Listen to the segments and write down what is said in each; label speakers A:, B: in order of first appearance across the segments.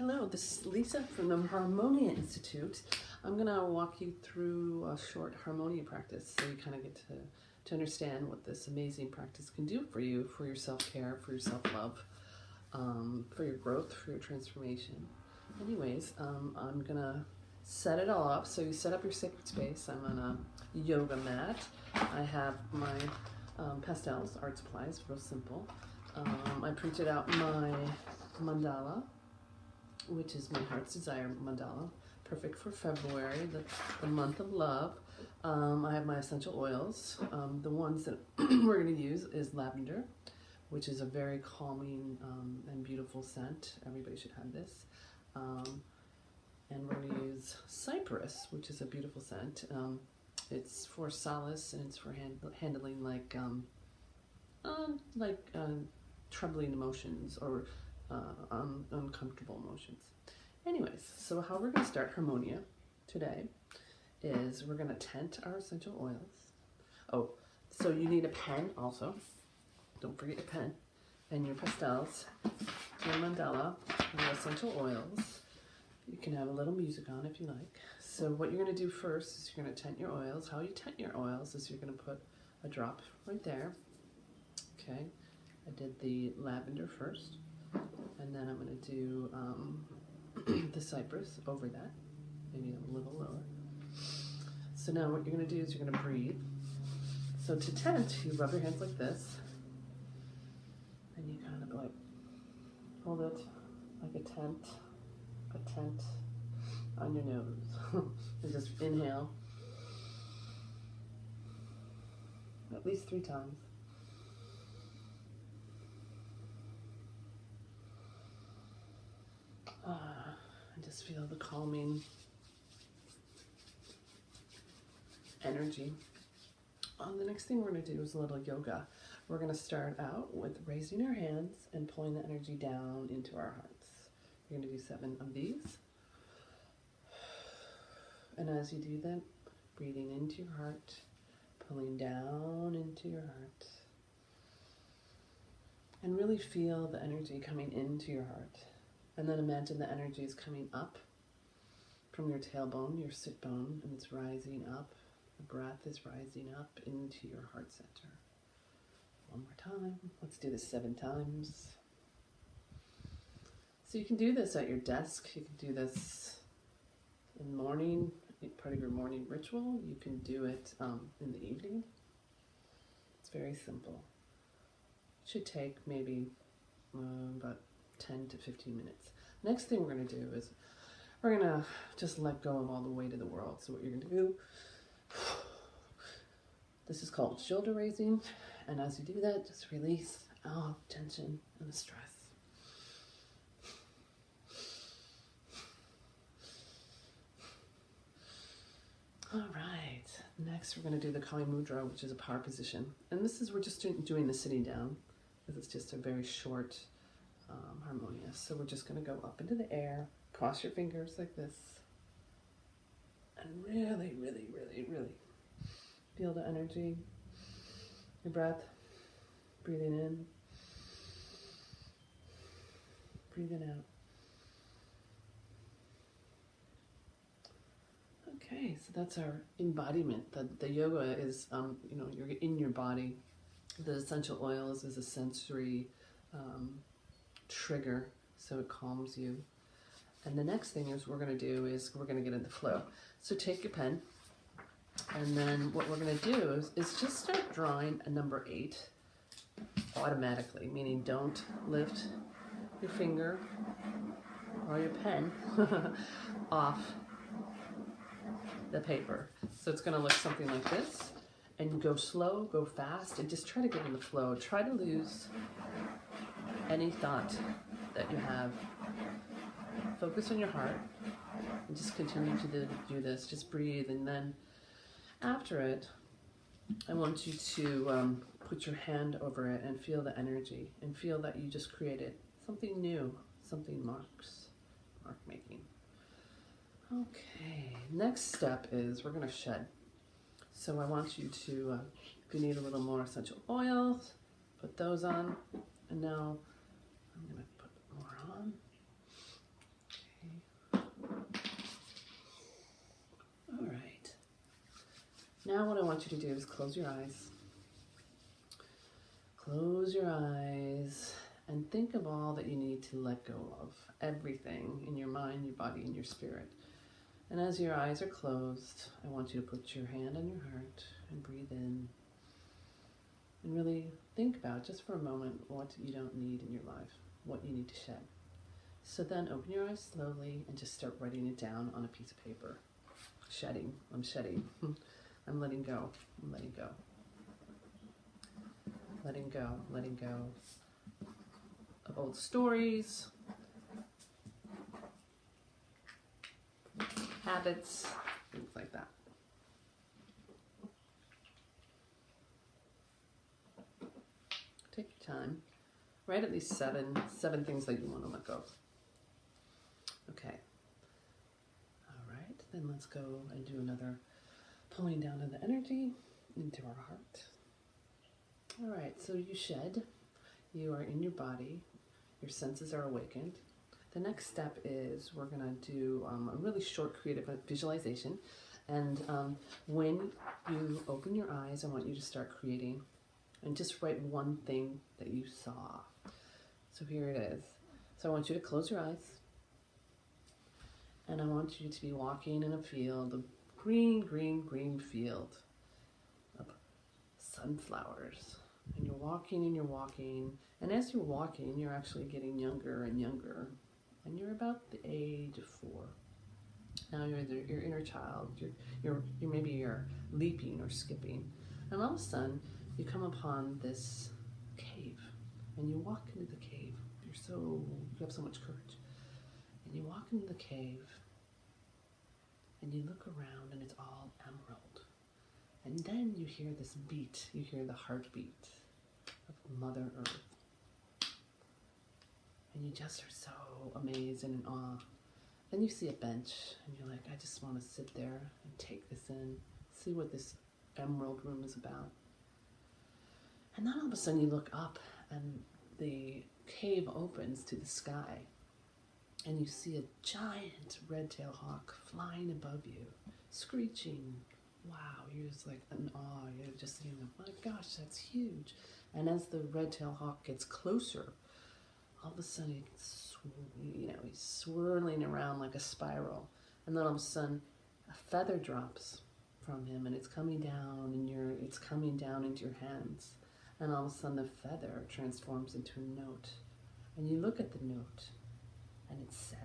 A: Hello, this is Lisa from the Harmonia Institute. I'm going to walk you through a short Harmonia practice so you kind of get to understand what this amazing practice can do for you, for your self-care, for your self-love, for your growth, for your transformation. Anyways, I'm going to set it all up. So you set up your sacred space. I'm on a yoga mat. I have my pastels, art supplies, real simple. I printed out my mandala, which is my heart's desire mandala, perfect for February, the month of love. I have my essential oils. The ones that we're going to use is lavender, which is a very calming and beautiful scent. Everybody should have this. And we're going to use cypress, which is a beautiful scent. It's for solace and it's for handling like troubling emotions or uncomfortable emotions. Anyways, so how we're going to start Harmonia today is we're going to tent our essential oils. Oh, so you need a pen also. Don't forget your pen and your pastels, your mandala, your essential oils. You can have a little music on if you like. So what you're going to do first is you're going to tent your oils. How you tent your oils is you're going to put a drop right there. Okay, I did the lavender first. And then I'm going to do the cypress over that, maybe a little lower. So now what you're going to do is you're going to breathe. So to tent, you rub your hands like this, and you kind of like hold it like a tent on your nose. And just inhale at least 3 times. And just feel the calming energy. The next thing we're going to do is a little yoga. We're going to start out with raising our hands and pulling the energy down into our hearts. We're going to do 7 of these. And as you do that, breathing into your heart, pulling down into your heart. And really feel the energy coming into your heart. And then imagine the energy is coming up from your tailbone, your sit bone, and it's rising up. The breath is rising up into your heart center. One more time. Let's do this 7 times. So you can do this at your desk. You can do this in the morning, part of your morning ritual. You can do it in the evening. It's very simple. It should take maybe about 10 to 15 minutes. Next thing we're going to do is we're going to just let go of all the weight of the world. So what you're going to do, this is called shoulder raising. And as you do that, just release all tension and the stress. All right, next we're going to do the Kali Mudra, which is a power position. And this is, we're just doing the sitting down because it's just a very short harmonious. So we're just going to go up into the air, cross your fingers like this, and really, really, really, really feel the energy, your breath, breathing in, breathing out. Okay, so that's our embodiment. The yoga is, you're in your body. The essential oils is a sensory trigger, so it calms you. And the next thing is we're going to do is we're going to get in the flow. So take your pen, and then what we're going to do is just start drawing a number 8 automatically, meaning don't lift your finger or your pen off the paper. So it's going to look something like this, and go slow, go fast, and just try to get in the flow. Try to lose any thought that you have. Focus on your heart and just continue to do this. Just breathe, and then after it, I want you to put your hand over it and feel the energy and feel that you just created something new, something mark making. Okay, next step is we're going to shed. So I want you to, if you need a little more essential oils, put those on. And now I'm going to put more on. Now what I want you to do is close your eyes. Close your eyes and think of all that you need to let go of. Everything in your mind, your body, and your spirit. And as your eyes are closed, I want you to put your hand on your heart and breathe in. And really think about, just for a moment, what you don't need in your life, what you need to shed. So then open your eyes slowly and just start writing it down on a piece of paper. Shedding. I'm shedding. I'm letting go. I'm letting go. Letting go. Letting go of old stories, habits, things like that. Take your time. Write at least seven things that you want to let go of. Okay. All right, then let's go and do another pulling down of the energy into our heart. All right, so you shed. You are in your body. Your senses are awakened. The next step is we're going to do a really short creative visualization. And when you open your eyes, I want you to start creating and just write one thing that you saw. So here it is. So I want you to close your eyes. And I want you to be walking in a field, a green, green, green field of sunflowers. And you're walking and you're walking. And as you're walking, you're actually getting younger and younger. And you're about the age of 4. Now you're your inner child. Maybe you're leaping or skipping. And all of a sudden, you come upon this cave. And you walk into the cave. You have so much courage. And you walk into the cave. And you look around and it's all emerald. And then you hear this beat. You hear the heartbeat of Mother Earth. And you just are so amazed and in awe. Then you see a bench and you're like, I just want to sit there and take this in, see what this emerald room is about. And then all of a sudden you look up and the cave opens to the sky. And you see a giant red-tailed hawk flying above you, screeching. Wow, you're just like in awe. You're just thinking, oh my gosh, that's huge. And as the red-tailed hawk gets closer, all of a sudden he's swirling around like a spiral. And then all of a sudden a feather drops from him and it's coming down and it's coming down into your hands. And all of a sudden the feather transforms into a note. And you look at the note and it says,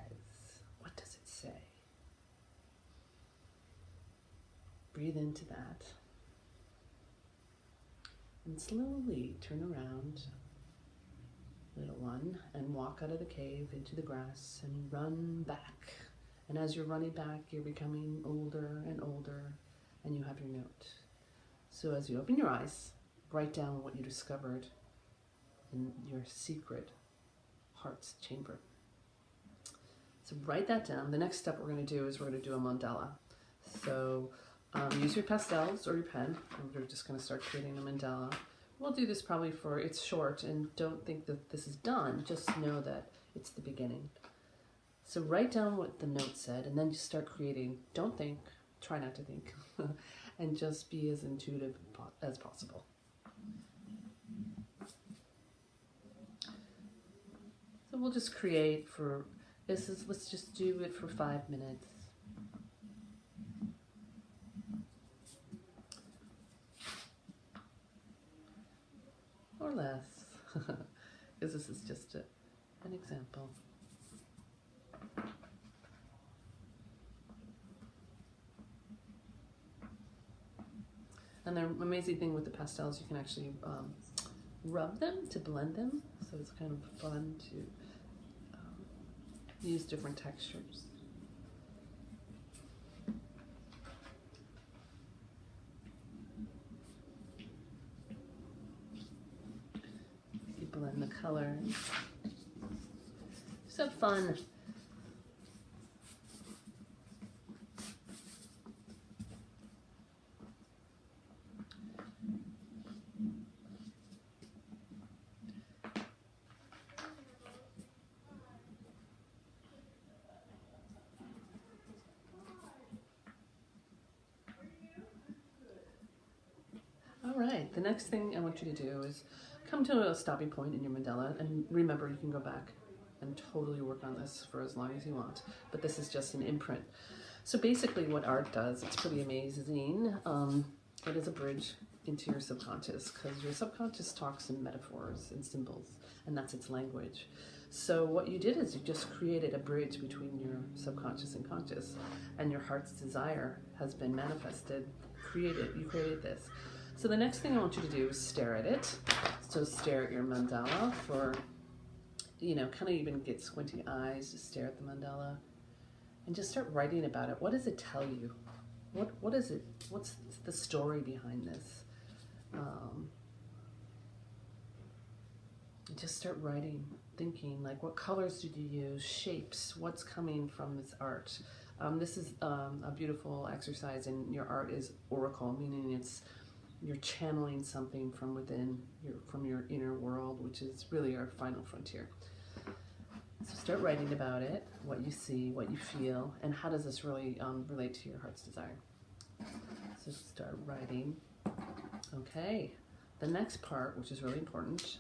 A: what does it say? Breathe into that. And slowly turn around, little one, and walk out of the cave into the grass and run back. And as you're running back, you're becoming older and older, and you have your note. So as you open your eyes, write down what you discovered in your secret heart's chamber. So write that down. The next step we're going to do is we're going to do a mandala. So use your pastels or your pen. And we're just going to start creating a mandala. We'll do this probably it's short, and don't think that this is done. Just know that it's the beginning. So write down what the note said, and then just start creating. Don't think, try not to think, and just be as intuitive as possible. So we'll just create let's just do it for 5 minutes. Or less, because this is just an example. And the amazing thing with the pastels, you can actually rub them to blend them, so it's kind of fun to use different textures. You blend the colors. Just have fun. The next thing I want you to do is come to a stopping point in your mandala, and remember you can go back and totally work on this for as long as you want, but this is just an imprint. So basically what art does, it's pretty amazing. It is a bridge into your subconscious, because your subconscious talks in metaphors and symbols, and that's its language. So what you did is you just created a bridge between your subconscious and conscious, and your heart's desire has been manifested. You created this. So the next thing I want you to do is stare at it. So stare at your mandala for, kind of even get squinty eyes, just stare at the mandala, and just start writing about it. What does it tell you? What is it? What's the story behind this? Just start writing, thinking, like, what colors did you use, shapes, what's coming from this art. This is a beautiful exercise, and your art is oracle, meaning you're channeling something from within, from your inner world, which is really our final frontier. So start writing about it, what you see, what you feel, and how does this really relate to your heart's desire. So start writing. Okay, the next part, which is really important,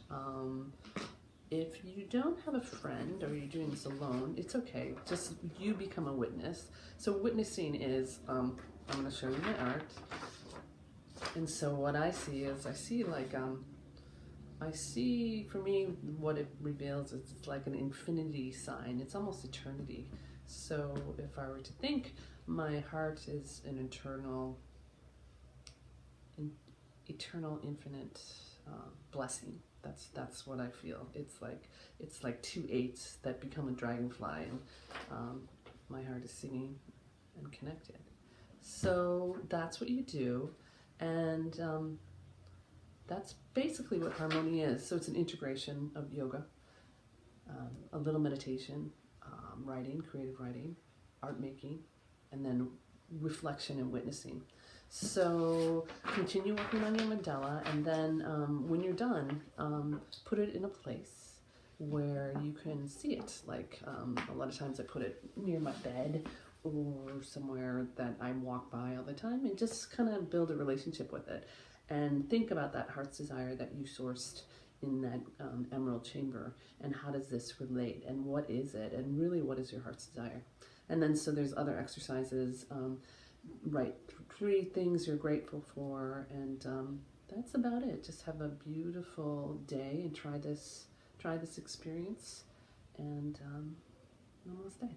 A: if you don't have a friend or you're doing this alone, it's okay. Just you become a witness. So witnessing is, I'm going to show you my art. And so what I see is, for me, what it reveals is it's like an infinity sign. It's almost eternity. So if I were to think, my heart is an eternal, infinite blessing. That's what I feel. It's like two 8s that become a dragonfly, and my heart is singing and connected. So that's what you do, and that's basically what Harmonia is. So it's an integration of yoga, a little meditation, writing, creative writing, art making, and then reflection and witnessing. So continue working on your mandala, and then when you're done, put it in a place where you can see it. Like a lot of times I put it near my bed or somewhere that I walk by all the time, and just kind of build a relationship with it. And think about that heart's desire that you sourced in that emerald chamber, and how does this relate, and what is it, and really what is your heart's desire. And then so there's other exercises, write 3 things you're grateful for, and that's about it. Just have a beautiful day and try this experience, and namaste.